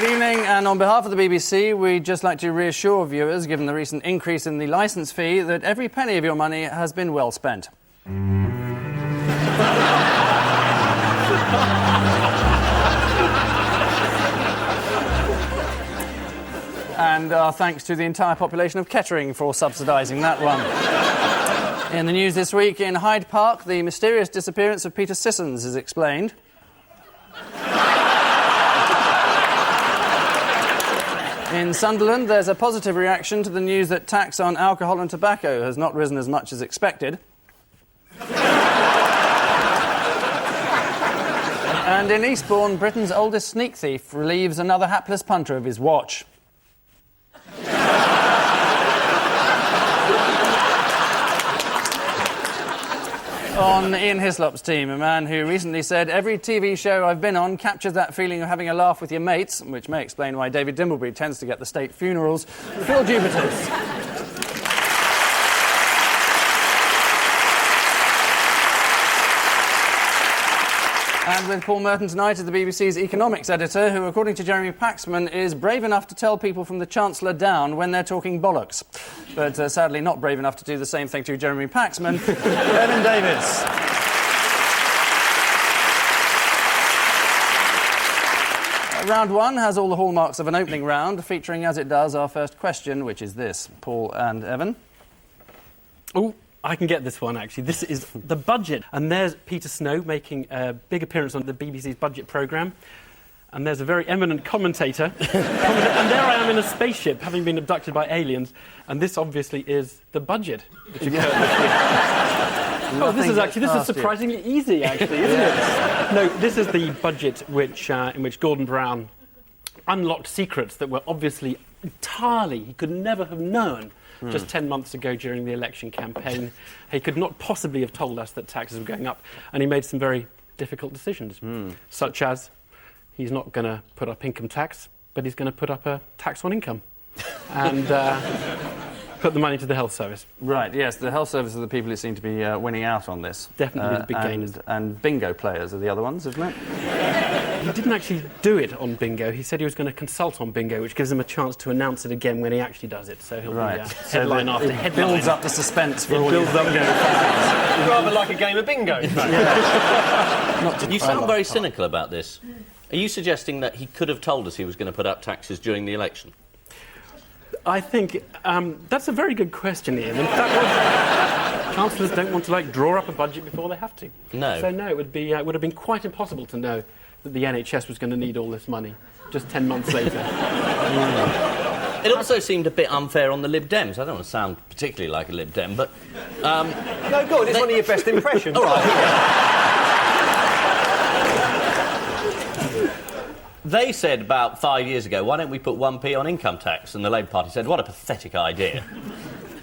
Good evening, and on behalf of the BBC, we'd just like to reassure viewers, given the recent increase in the licence fee, that every penny of your money has been well spent. And our thanks to the entire population of Kettering for subsidising that one. In the news this week, in Hyde Park, the mysterious disappearance of Peter Sissons is explained. In Sunderland, there's a positive reaction to the news that tax on alcohol and tobacco has not risen as much as expected. And in Eastbourne, Britain's oldest sneak thief relieves another hapless punter of his watch. On Ian Hislop's team, a man who recently said, "Every TV show I've been on captures that feeling of having a laugh with your mates," which may explain why David Dimbleby tends to get the state funerals. Phill Jupitus. And with Paul Merton tonight is the BBC's economics editor, who, according to Jeremy Paxman, is brave enough to tell people from the Chancellor down when they're talking bollocks. But sadly not brave enough to do the same thing to Jeremy Paxman. Evan Davis. Round one has all the hallmarks of an opening round, featuring, as it does, our first question, which is this. Paul and Evan. Oh, I can get this one, actually. This is the budget. And there's Peter Snow making a big appearance on the BBC's budget programme. And there's a very eminent commentator. And there I am in a spaceship, having been abducted by aliens. And this, obviously, is the budget. Which this is surprisingly easy, actually, isn't it? No, this is the budget in which Gordon Brown unlocked secrets that were obviously entirely, he could never have known just 10 months ago during the election campaign. He could not possibly have told us that taxes were going up, and he made some very difficult decisions, such as he's not going to put up income tax, but he's going to put up a tax on income and put the money to the health service. Right, yes, the health service are the people who seem to be winning out on this. Definitely the big gainers. And bingo players are the other ones, isn't it? He didn't actually do it on bingo. He said he was going to consult on bingo, which gives him a chance to announce it again when he actually does it. So he'll be headline after headline. It builds up the suspense for all builds up bingo fans. Rather like a game of bingo. You sound very cynical about this. Are you suggesting that he could have told us he was going to put up taxes during the election? I think that's a very good question, Ian. And Chancellors don't want to draw up a budget before they have to. No. So no, it would have been quite impossible to know that the NHS was going to need all this money just 10 months later. It also seemed a bit unfair on the Lib Dems. I don't want to sound particularly like a Lib Dem, but no, go on. It's one of your best impressions. All right. They said about 5 years ago, why don't we put 1p on income tax? And the Labour Party said, what a pathetic idea.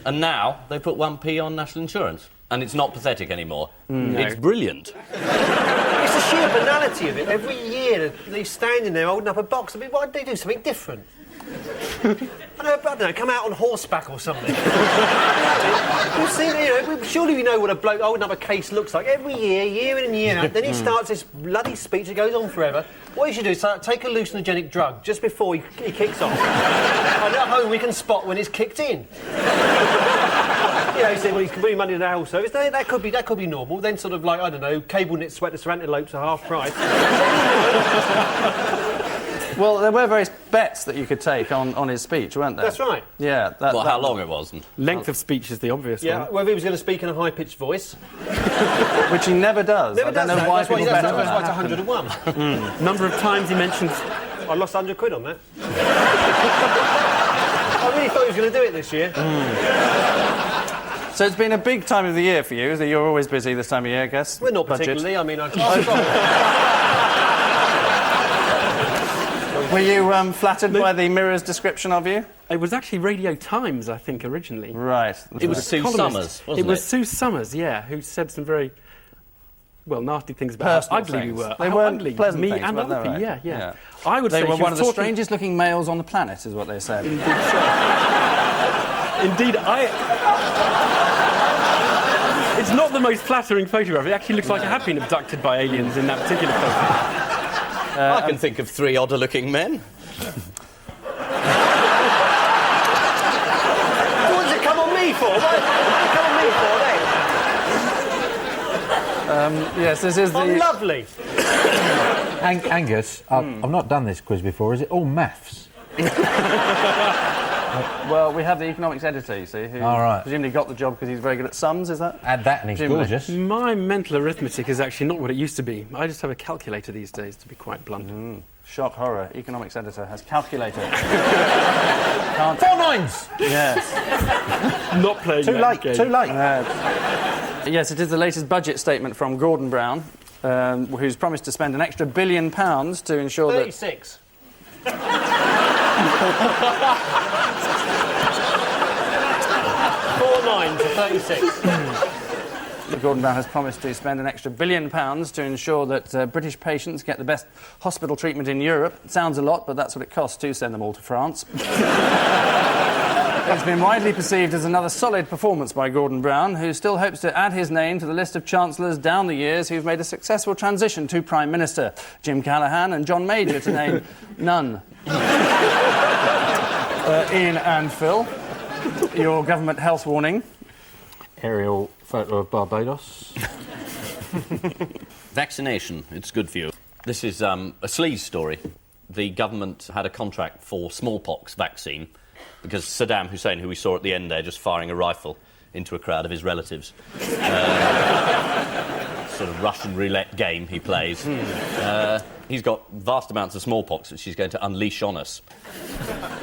And now they put 1p on national insurance. And it's not pathetic anymore. No. It's brilliant. It's the sheer banality of it. Every year they're standing there holding up a box. I mean, why don't they do something different? I don't know, come out on horseback or something. We've seen, surely we know what a bloke holding up a case looks like. Every year in and year out. Then he starts this bloody speech that goes on forever. What you should do is take a hallucinogenic drug just before he kicks off. And at home we can spot when it's kicked in. He said, well, he's putting money in the health service. That could be normal. Then sort of I don't know, cable knit sweaters for antelopes are half price. Well, there were various bets that you could take on his speech, weren't there? That's right. Yeah. How long it was? Length of speech is the obvious one. Yeah, whether he was going to speak in a high-pitched voice. Which he never does. I don't know why people bet on that. That's why it's 101. Number of times he mentions... I lost 100 quid on that. I really thought he was going to do it this year. So it's been a big time of the year for you. You're always busy this time of year, I guess. Well, not particularly. I mean, Were you flattered by the Mirror's description of you? It was actually Radio Times, I think, originally. Right. It was Sue Summers, wasn't it? It was Sue Summers, yeah, who said some very, nasty things about how ugly we were. They weren't ugly. pleasant Me things, and other people, right? yeah. I would they say were one of the strangest-looking males on the planet, is what they said. Indeed, It's not the most flattering photograph. It actually looks like I have been abducted by aliens in that particular photograph. I can think of 3 odder-looking men. What does it come on me for? What does it come on me for then? Yes, this is I'm the... lovely. Angus, I've not done this quiz before. Is it all maths? Well, we have the economics editor, you see, who All right. presumably got the job because he's very good at sums, is that? Add that and he's Presumably. gorgeous. My mental arithmetic is actually not what it used to be. I just have a calculator these days, to be quite blunt. Shock horror. Economics editor has calculator. 4 nines! Yes. Not playing Too that late, game. too late. Yes, it is the latest budget statement from Gordon Brown, who's promised to spend an extra £1 billion to ensure 36. 4 9 to 36. that Gordon Brown has promised to spend an extra £1 billion to ensure that British patients get the best hospital treatment in Europe. It sounds a lot, but that's what it costs to send them all to France. It's been widely perceived as another solid performance by Gordon Brown, who still hopes to add his name to the list of chancellors down the years who've made a successful transition to Prime Minister. Jim Callaghan and John Major, to name none. Ian and Phill, your government health warning. Aerial photo of Barbados. Vaccination, it's good for you. This is a sleaze story. The government had a contract for smallpox vaccine because Saddam Hussein, who we saw at the end there, just firing a rifle into a crowd of his relatives. Sort of Russian roulette game he plays. He's got vast amounts of smallpox which he's going to unleash on us.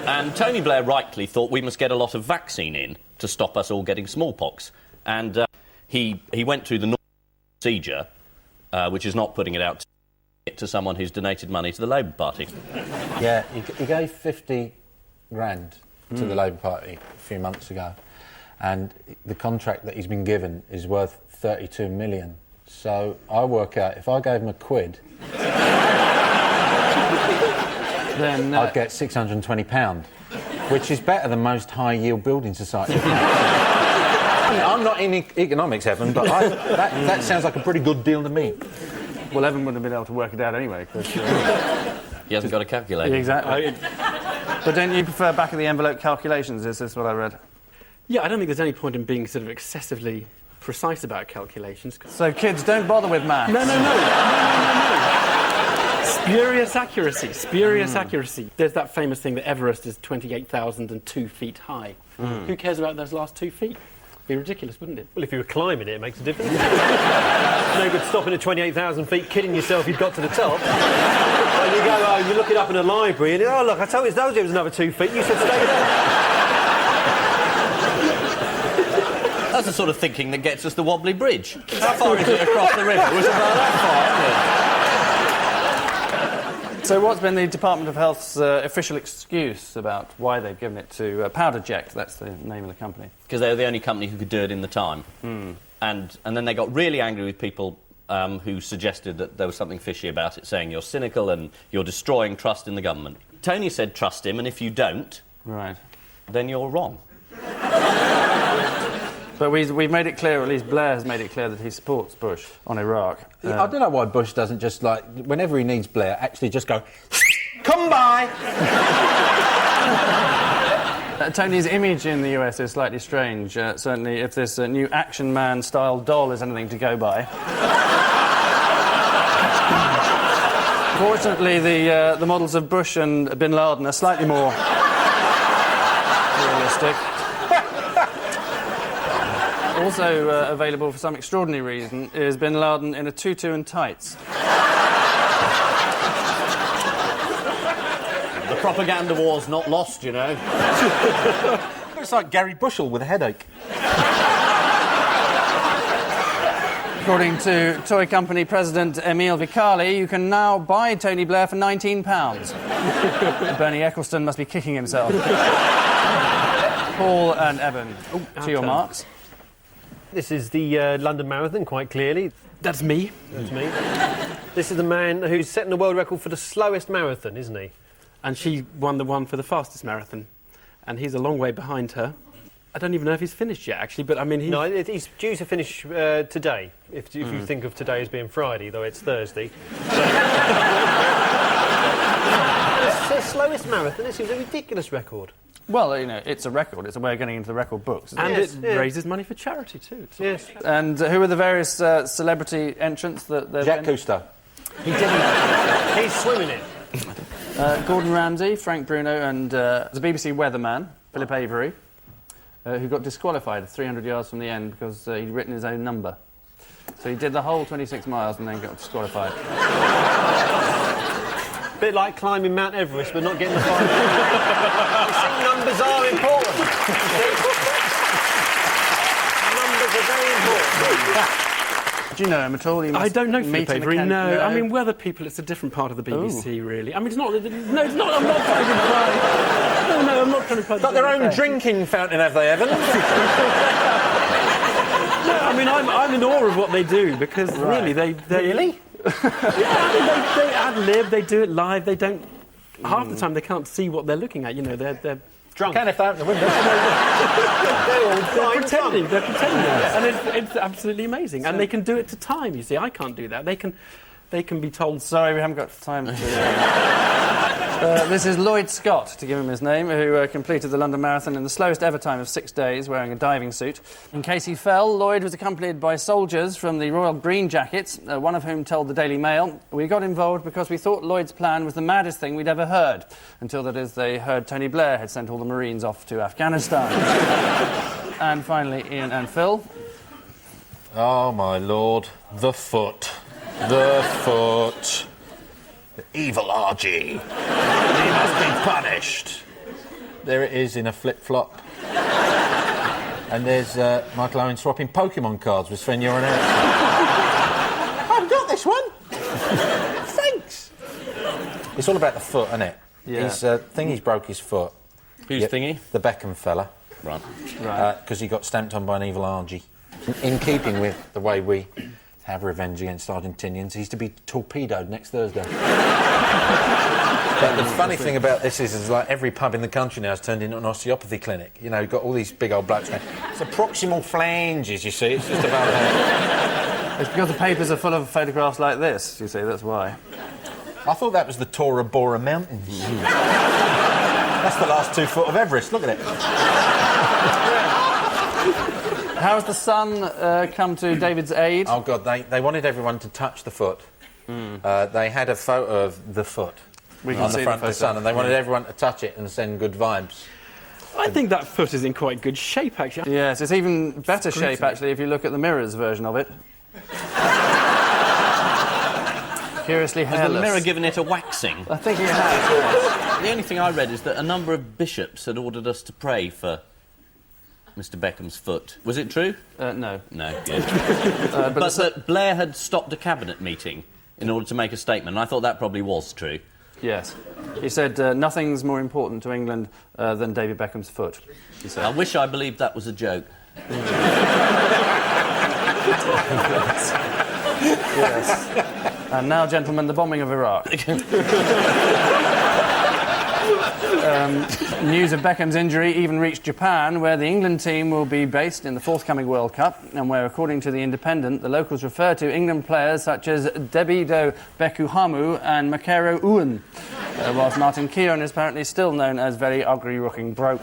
And Tony Blair rightly thought we must get a lot of vaccine in to stop us all getting smallpox. And he went through the normal procedure, which is not putting it out to someone who's donated money to the Labour Party. Yeah, he gave 50 grand to the Labour Party a few months ago, and the contract that he's been given is worth 32 million. So I work out, if I gave him £1, Then I'd get £620, which is better than most high-yield building societies. I'm not in economics, Evan, but that sounds like a pretty good deal to me. well, Evan wouldn't have been able to work it out anyway. Cause, He hasn't got a calculator. exactly. But don't you prefer back-of-the-envelope calculations? Is this what I read? Yeah, I don't think there's any point in being sort of excessively precise about calculations. So, kids, don't bother with maths. No. Spurious accuracy. There's that famous thing that Everest is 28,002 feet high. Who cares about those last 2 feet? Be ridiculous, wouldn't it? Well, if you were climbing it makes a difference. No good stopping at 28,000 feet, kidding yourself you've got to the top. And you go home, you look it up in a library, and oh, look, I told you it was another 2 feet, you said stay there. That's the sort of thinking that gets us the wobbly bridge. How far is it across the river? Was it about that far, isn't it? So what's been the Department of Health's official excuse about why they've given it to Powderject? That's the name of the company. Because they were the only company who could do it in the time. And then they got really angry with people who suggested that there was something fishy about it, saying you're cynical and you're destroying trust in the government. Tony said trust him, and if you don't, Right. then you're wrong. But we've made it clear, or at least Blair has made it clear, that he supports Bush on Iraq. I don't know why Bush doesn't just, like, whenever he needs Blair, actually just go, come by! Tony's image in the US is slightly strange, certainly if this new Action Man-style doll is anything to go by. Fortunately, the models of Bush and Bin Laden are slightly more realistic. Also available for some extraordinary reason is Bin Laden in a tutu and tights. The propaganda war's not lost, you know. Looks like Gary Bushell with a headache. According to toy company president Emile Vicali, you can now buy Tony Blair for £19. Bernie Ecclestone must be kicking himself. Paul and Evan, to your marks. This is the London Marathon, quite clearly. That's me. That's me. This is the man who's setting the world record for the slowest marathon, isn't he? And she won the one for the fastest marathon. And he's a long way behind her. I don't even know if he's finished yet, actually, but I mean... No, he's due to finish today, if you think of today as being Friday, though it's Thursday. It's the slowest marathon. It seems a ridiculous record. Well, you know, it's a record. It's a way of getting into the record books. Isn't And it? it raises money for charity, too. Yes. And who are the various celebrity entrants that they've Jacques been? Cousteau. He didn't. He's swimming it. Gordon Ramsay, Frank Bruno, and the BBC weatherman, Philip Avery, who got disqualified 300 yards from the end because he'd written his own number. So he did the whole 26 miles and then got disqualified. A bit like climbing Mount Everest, but not getting the final. You see, numbers are important. Numbers are very important. Do you know him at all? You I must don't know meet Philip him Avery, again. no. I mean, weather people, it's a different part of the BBC, Ooh. really. I mean, it's not... No, it's not... I'm not trying to imply... No, I'm not trying to imply... Got their own drinking fountain, have they, Evan? No, I mean, I'm in awe of what they do, because really, they... Really? Yeah, I mean, they ad-lib, they do it live, they don't... Half the time, they can't see what they're looking at, you know, they're drunk. Can if they open the window. They're pretending, and it's absolutely amazing. And they can do it to time, you see. I can't do that. They can be told... Sorry, we haven't got time to... this is Lloyd Scott, to give him his name, who completed the London Marathon in the slowest ever time of 6 days, wearing a diving suit. In case he fell, Lloyd was accompanied by soldiers from the Royal Green Jackets, one of whom told the Daily Mail, "We got involved because we thought Lloyd's plan was the maddest thing we'd ever heard, until, that is, they heard Tony Blair had sent all the Marines off to Afghanistan." And finally, Ian and Phill. Oh, my lord. The foot. The foot. The evil RG. He must be punished. There it is in a flip-flop. And there's Michael Owen swapping Pokemon cards with Sven Göran Eriksson. I've got this one. Thanks. It's all about the foot, isn't it? Yeah. He's broke his foot. Who's Yeah, thingy? The Beckham fella. Right. Because he got stamped on by an evil RG. In keeping with the way we have revenge against Argentinians, he's to be torpedoed next Thursday. But the funny thing about this is like every pub in the country now has turned into an osteopathy clinic. You know, you've got all these big old blokes going, it's the proximal flanges, you see, it's just about that. It's because the papers are full of photographs like this, you see, that's why. I thought that was the Tora Bora Mountains. That's the last 2 foot of Everest, look at it. How has the sun come to David's aid? Oh, God, they wanted everyone to touch the foot. They had a photo of the foot We can on the see front the of the sun, and they wanted everyone to touch it and send good vibes. I think that foot is in quite good shape, actually. Yes, it's even better shape, actually, if you look at the Mirror's version of it. Curiously Has hairless. the Mirror given it a waxing? I think it has, yes. The only thing I read is that a number of bishops had ordered us to pray for Mr. Beckham's foot. Was it true? No. No, good. But But that Blair had stopped a cabinet meeting in order to make a statement, and I thought that probably was true. Yes. He said, nothing's more important to England than David Beckham's foot, he said. I wish I believed that was a joke. Yes. And now, gentlemen, the bombing of Iraq. News of Beckham's injury even reached Japan, where the England team will be based in the forthcoming World Cup, and where, according to The Independent, the locals refer to England players such as Debido Bekuhamu and Makero Uwan, whilst Martin Keown is apparently still known as very ugly-looking broke.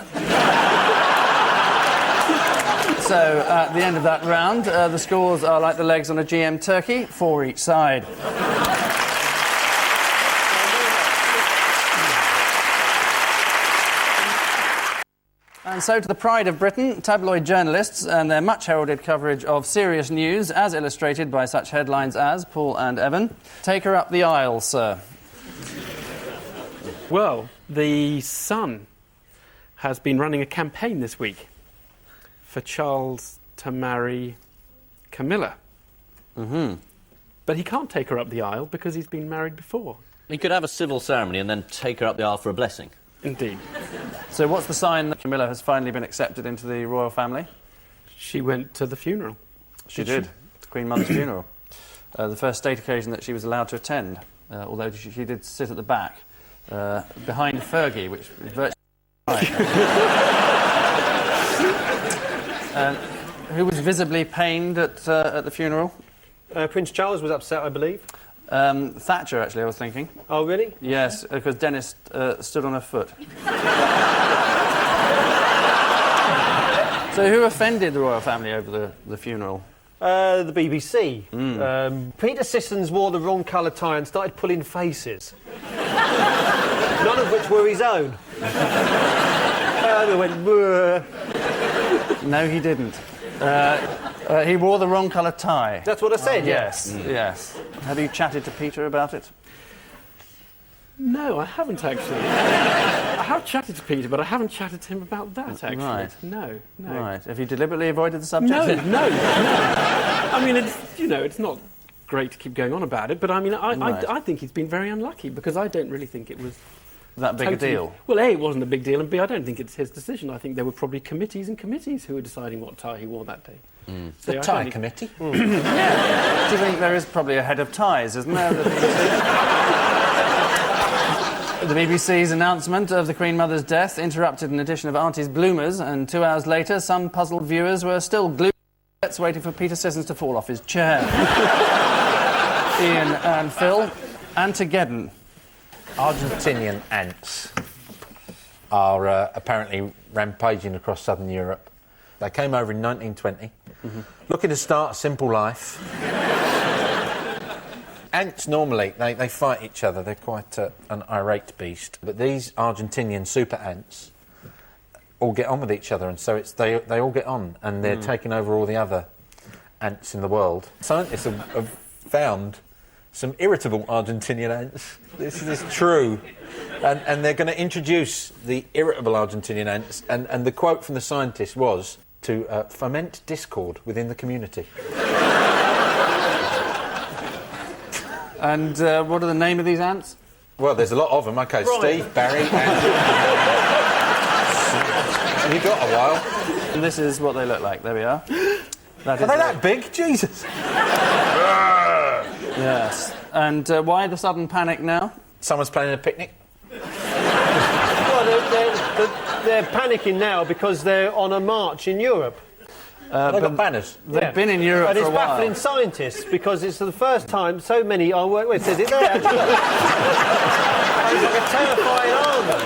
So, at the end of that round, the scores are like the legs on a GM turkey, 4 each side. And so to the pride of Britain, tabloid journalists and their much-heralded coverage of serious news, as illustrated by such headlines as Paul and Evan. Take her up the aisle, sir. Well, the Sun has been running a campaign this week for Charles to marry Camilla. But he can't take her up the aisle because he's been married before. He could have a civil ceremony and then take her up the aisle for a blessing. Indeed. So what's the sign that Camilla has finally been accepted into the royal family? She went to the funeral. She did. The Queen Mother's funeral. The first state occasion that she was allowed to attend, although she did sit at the back, behind Fergie, which is virtually... Who was visibly pained at the funeral? Prince Charles was upset, I believe. Thatcher, actually, I was thinking. Oh, really? Yes, because Dennis stood on her foot. So who offended the royal family over the funeral? The BBC. Peter Sissons wore the wrong colour tie and started pulling faces. None of which were his own. They went, "Bleh." No, he didn't. He wore the wrong colour tie. That's what I said, Yes, yes. Have you chatted to Peter about it? No, I haven't actually. I have chatted to Peter, but I haven't chatted to him about that, actually. Right. No. Right. Have you deliberately avoided the subject? No. I mean, it's not great to keep going on about it, but I mean, I think he's been very unlucky because I don't really think it was That big a deal? Well, A, it wasn't a big deal, and B, I don't think it's his decision. I think there were probably committees and committees who were deciding what tie he wore that day. So The tie committee? Yeah. Do you think there is probably a head of ties, isn't there? The BBC's announcement of the Queen Mother's death interrupted an edition of Auntie's Bloomers, and 2 hours later, some puzzled viewers were still glued to their waiting for Peter Sissons to fall off his chair. Ian and Phill, Antigeddon. Argentinian ants are apparently rampaging across southern Europe. They came over in 1920, looking to start a simple life. Ants normally, they fight each other. They're quite an irate beast. But these Argentinian super ants all get on with each other, and so they all get on, and they're taking over all the other ants in the world. Scientists have found some irritable Argentinian ants. This is true. And they're going to introduce the irritable Argentinian ants, and the quote from the scientist was to foment discord within the community. And what are the name of these ants? Well, there's a lot of them. OK, Right. Steve, Barry, Andrew... You got a while. And this is what they look like. There we are. Are they that big? Jesus. Yes. And why the sudden panic now? Someone's planning a picnic? Well, they're panicking now because they're on a march in Europe. They got banners. They've been in Europe and for a it's while. baffling scientists because it's the first time so many are... Well, it says it there. It's like a terrifying army.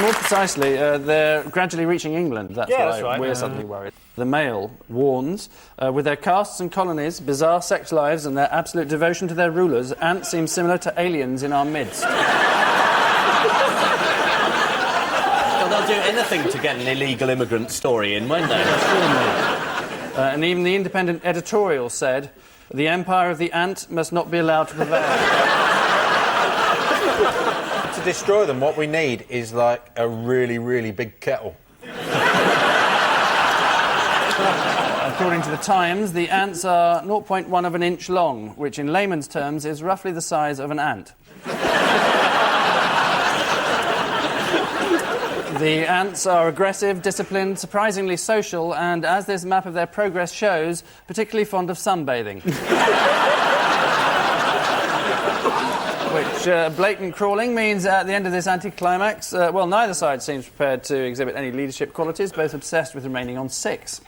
More precisely, they're gradually reaching England. That's Yeah, why that's right. we're suddenly worried. The Mail warns, with their castes and colonies, bizarre sex lives and their absolute devotion to their rulers, ants seem similar to aliens in our midst. Well, they'll do anything to get an illegal immigrant story in, won't they? And even the Independent editorial said, the empire of the ant must not be allowed to prevail. To destroy them, what we need is, like, a really, really big kettle. According to the Times, the ants are 0.1 of an inch long, which in layman's terms is roughly the size of an ant. The ants are aggressive, disciplined, surprisingly social, and, as this map of their progress shows, particularly fond of sunbathing. Which blatant crawling means at the end of this anticlimax, well, neither side seems prepared to exhibit any leadership qualities, both obsessed with remaining on 6.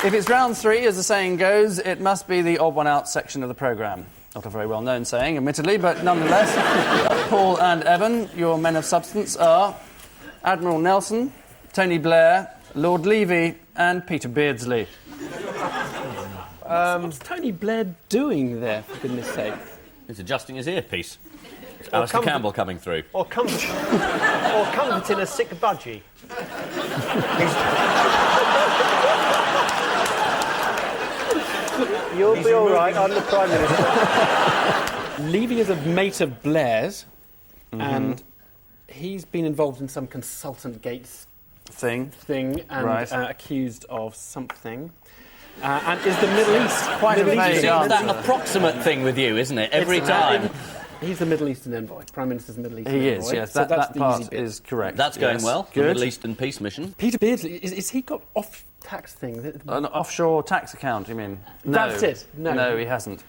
If it's round 3, as the saying goes, it must be the odd one out section of the programme. Not a very well-known saying, admittedly, but nonetheless, Paul and Evan, your men of substance, are Admiral Nelson, Tony Blair, Lord Levy and Peter Beardsley. What's Tony Blair doing there, for goodness sake? He's adjusting his earpiece. It's Alistair Campbell coming through. Or comforting a sick budgie. You'll be all right, I'm the Prime Minister. Levy is a mate of Blair's, and he's been involved in some consultant gates Thing. and Right. Accused of something. And is the Middle East Quite a vague It's answer. that approximate thing with you, isn't it? Every time. He's the Middle Eastern envoy, Prime Minister's Middle Eastern He envoy. is, yes. So That the part easy bit. is correct. That's going yes. well. The Good. Middle Eastern peace mission. Peter Beardsley, is he got off-tax thing? An offshore tax account, you mean? No. That's it. No. he hasn't.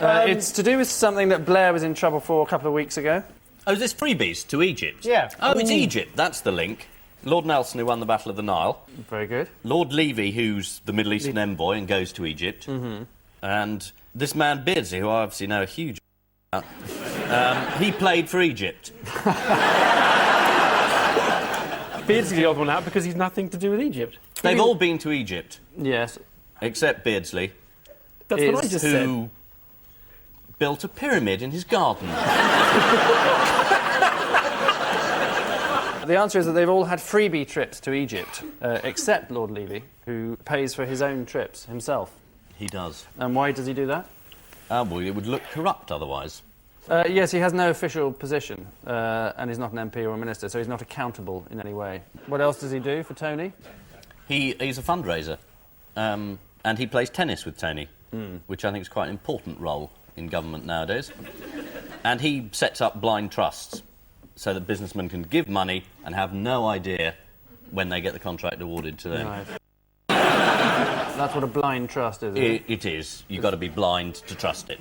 It's to do with something that Blair was in trouble for a couple of weeks ago. Oh, is this freebies to Egypt? Yeah. Oh, it's Egypt. That's the link. Lord Nelson, who won the Battle of the Nile. Very good. Lord Levy, who's the Middle Eastern envoy and goes to Egypt. Mm-hmm. And this man Beardsley, who I obviously know a huge about, he played for Egypt. Beardsley's the odd one out because he's nothing to do with Egypt. They've all been to Egypt, Yes. except Beardsley, That's what I just said. who built a pyramid in his garden. The answer is that they've all had freebie trips to Egypt, except Lord Levy, who pays for his own trips himself. He does. And why does he do that? Well, it would look corrupt otherwise. Yes, he has no official position, and he's not an MP or a minister, so he's not accountable in any way. What else does he do for Tony? He's a fundraiser, and he plays tennis with Tony, which I think is quite an important role in government nowadays. And he sets up blind trusts so that businessmen can give money and have no idea when they get the contract awarded to them. Right. That's what a blind trust is, isn't it? It is. You've got to be blind to trust it.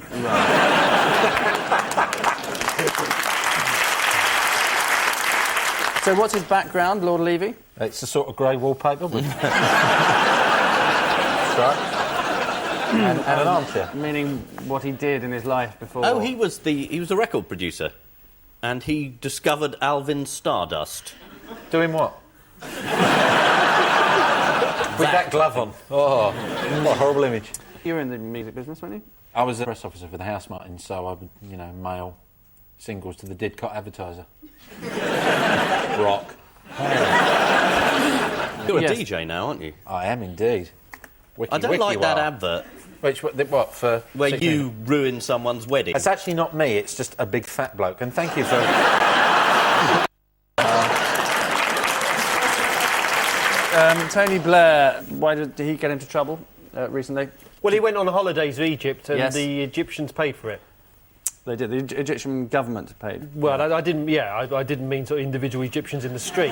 So what's his background, Lord Levy? It's the sort of grey wallpaper with stripes and an armchair. Meaning what he did in his life before... Oh, he was the record producer, and he discovered Alvin Stardust. Doing what? With that glove on. Oh, what a horrible image. You were in the music business, weren't you? I was a press officer for the House Martins, so I would, mail singles to the Didcot advertiser. Rock. You're a Yes. DJ now, aren't you? I am indeed. Wiki, I don't wiki like that wow. advert What, for... where 6 you minutes? ruin someone's wedding. It's actually not me, it's just a big fat bloke, and thank you for... Tony Blair, why did he get into trouble recently? Well, he went on holidays to Egypt and Yes. the Egyptians paid for it. They did. The Egyptian government paid. Well, I didn't. Yeah, I didn't mean sort of individual Egyptians in the street.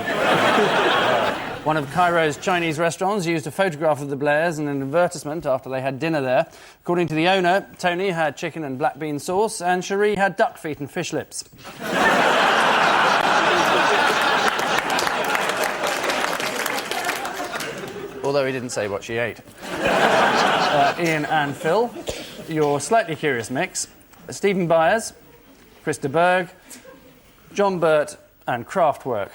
One of Cairo's Chinese restaurants used a photograph of the Blairs in an advertisement after they had dinner there. According to the owner, Tony had chicken and black bean sauce and Cherie had duck feet and fish lips. Although he didn't say what she ate. Ian and Phill, your slightly curious mix. Stephen Byers, Chris de Burgh, John Burt and Kraftwerk.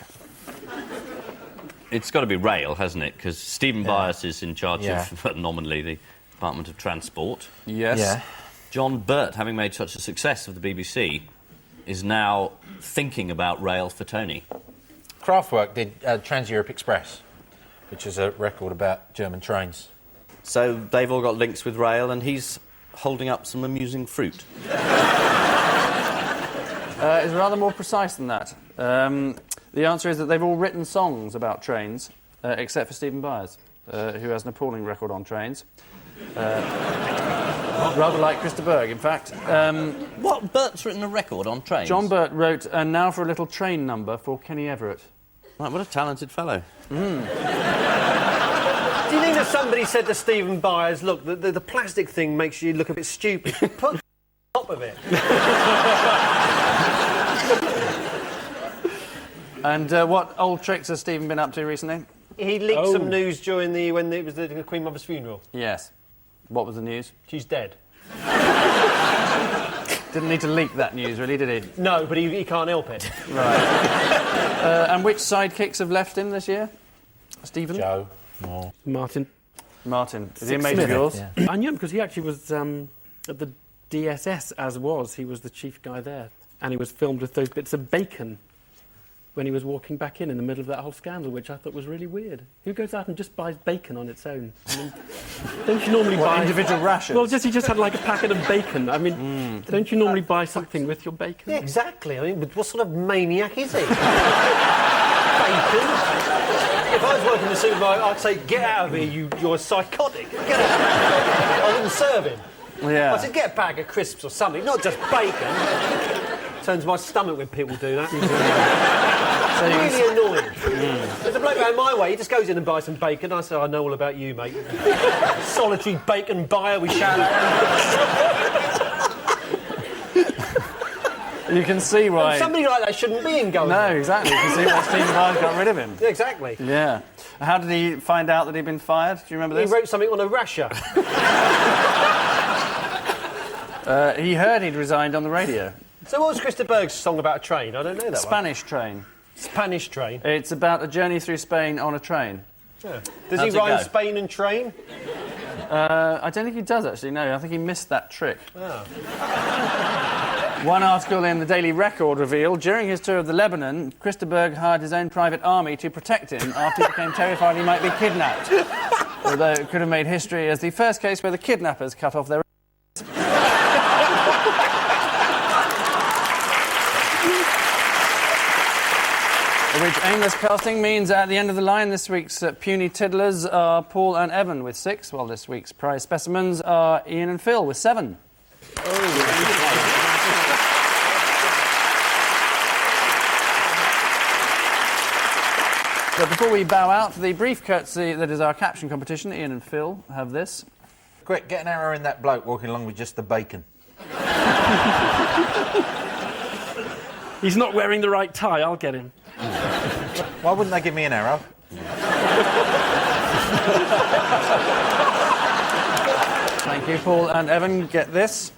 It's got to be rail, hasn't it? Because Stephen Byers is in charge of, nominally, the Department of Transport. Yes. Yeah. John Burt, having made such a success of the BBC, is now thinking about rail for Tony. Kraftwerk did Trans-Europe Express, which is a record about German trains. So they've all got links with rail, and he's holding up some amusing fruit. It's rather more precise than that. The answer is that they've all written songs about trains, except for Stephen Byers, who has an appalling record on trains. Rather like Chris de Burgh, in fact. What? Burt's written a record on trains? John Burt wrote "And Now for a Little Train Number" for Kenny Everett. Right, what a talented fellow. Do you think that somebody said to Stephen Byers, "Look, the plastic thing makes you look a bit stupid. Put top of it." And what old tricks has Stephen been up to recently? He leaked some news when it was the Queen Mother's funeral. Yes. What was the news? She's dead. Didn't need to leak that news, really, did he? No, but he can't help it. Right. And which sidekicks have left him this year? Stephen? Joe Moore. Martin. Martin. Is he a mate Smith. of yours? Yeah. I knew him because he actually was at the DSS, as was. He was the chief guy there. And he was filmed with those bits of bacon when he was walking back in the middle of that whole scandal, which I thought was really weird. Who goes out and just buys bacon on its own? I mean, don't you normally buy... individual rations? Well, he just had like a packet of bacon. I mean, don't you normally buy something with your bacon? Yeah, exactly. I mean, what sort of maniac is he? Bacon? If I was working in the supermarket, I'd say, "Get out of here, you're psychotic. Get out." I wouldn't serve him. Yeah. I said, get a bag of crisps or something, not just bacon. Turns my stomach when people do that. Really annoying. There's a bloke around my way, he just goes in and buys some bacon. I said, I know all about you, mate. Solitary bacon buyer, we shout at. You can see why... Somebody like that shouldn't be in going. No, exactly. You can see why Stephen Hyde got rid of him. Yeah, exactly. Yeah. How did he find out that he'd been fired? Do you remember this? He wrote something on a rasher. He heard he'd resigned on the radio. So what was Christa Berg's song about a train? I don't know that Spanish Train. one. Spanish Train? It's about a journey through Spain on a train. Yeah. Does How's he it rhyme go? Spain and train? I don't think he does, actually, no. I think he missed that trick. Oh. One article in the Daily Record revealed, during his tour of the Lebanon, Christa Berg hired his own private army to protect him after he became terrified he might be kidnapped. Although it could have made history as the first case where the kidnappers cut off their... Which aimless casting means at the end of the line this week's puny tiddlers are Paul and Evan with 6, while this week's prize specimens are Ian and Phill with 7. But before we bow out, for the brief courtesy that is our caption competition, Ian and Phill have this. Quick, get an arrow in that bloke walking along with just the bacon. He's not wearing the right tie, I'll get him. Why wouldn't they give me an arrow? Thank you, Paul and Evan. Get this.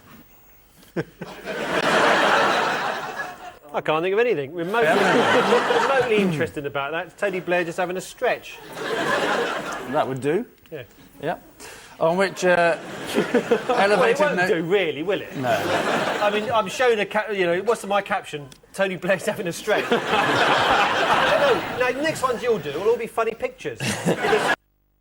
I can't think of anything. Remotely interested about that. It's Tony Blair just having a stretch. That would do. Yeah. Yep. On which Well, it elevated won't note... do, really, will it? No. I mean, I'm showing what's my caption? Tony Blair's having a stretch. No, the next ones you'll do will all be funny pictures.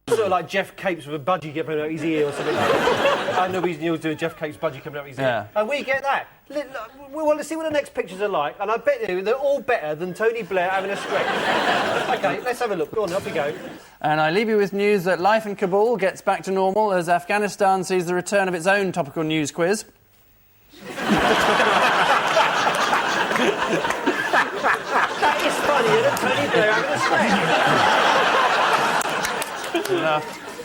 Sort of like Jeff Capes with a budgie coming out his ear or something. I know you'll do a Jeff Capes budgie coming out his ear. Yeah. And we get that. We want to see what the next pictures are like, and I bet you they're all better than Tony Blair having a stretch. OK, let's have a look. Go on, off you go. And I leave you with news that life in Kabul gets back to normal as Afghanistan sees the return of its own topical news quiz. That is funnier than Tony Blair having a stretch.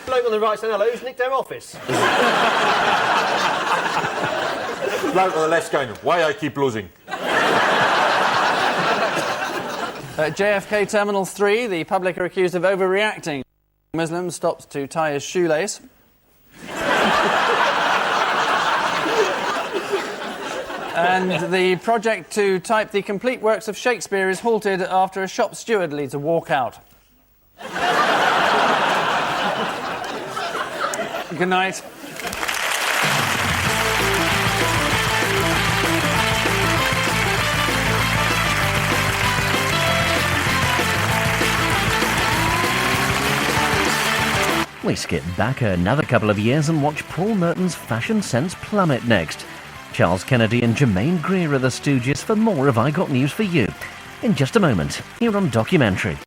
Bloke on the right saying hello, who's nicked their office? Bloke on the left's going, why I keep losing? At JFK Terminal 3, the public are accused of overreacting. A Muslim stops to tie his shoelace. And the project to type the complete works of Shakespeare is halted after a shop steward leads a walkout. Good night. We skip back another couple of years and watch Paul Merton's fashion sense plummet next. Charles Kennedy and Jermaine Greer are the Stooges for more of I Got News for You. In just a moment, here on Documentary.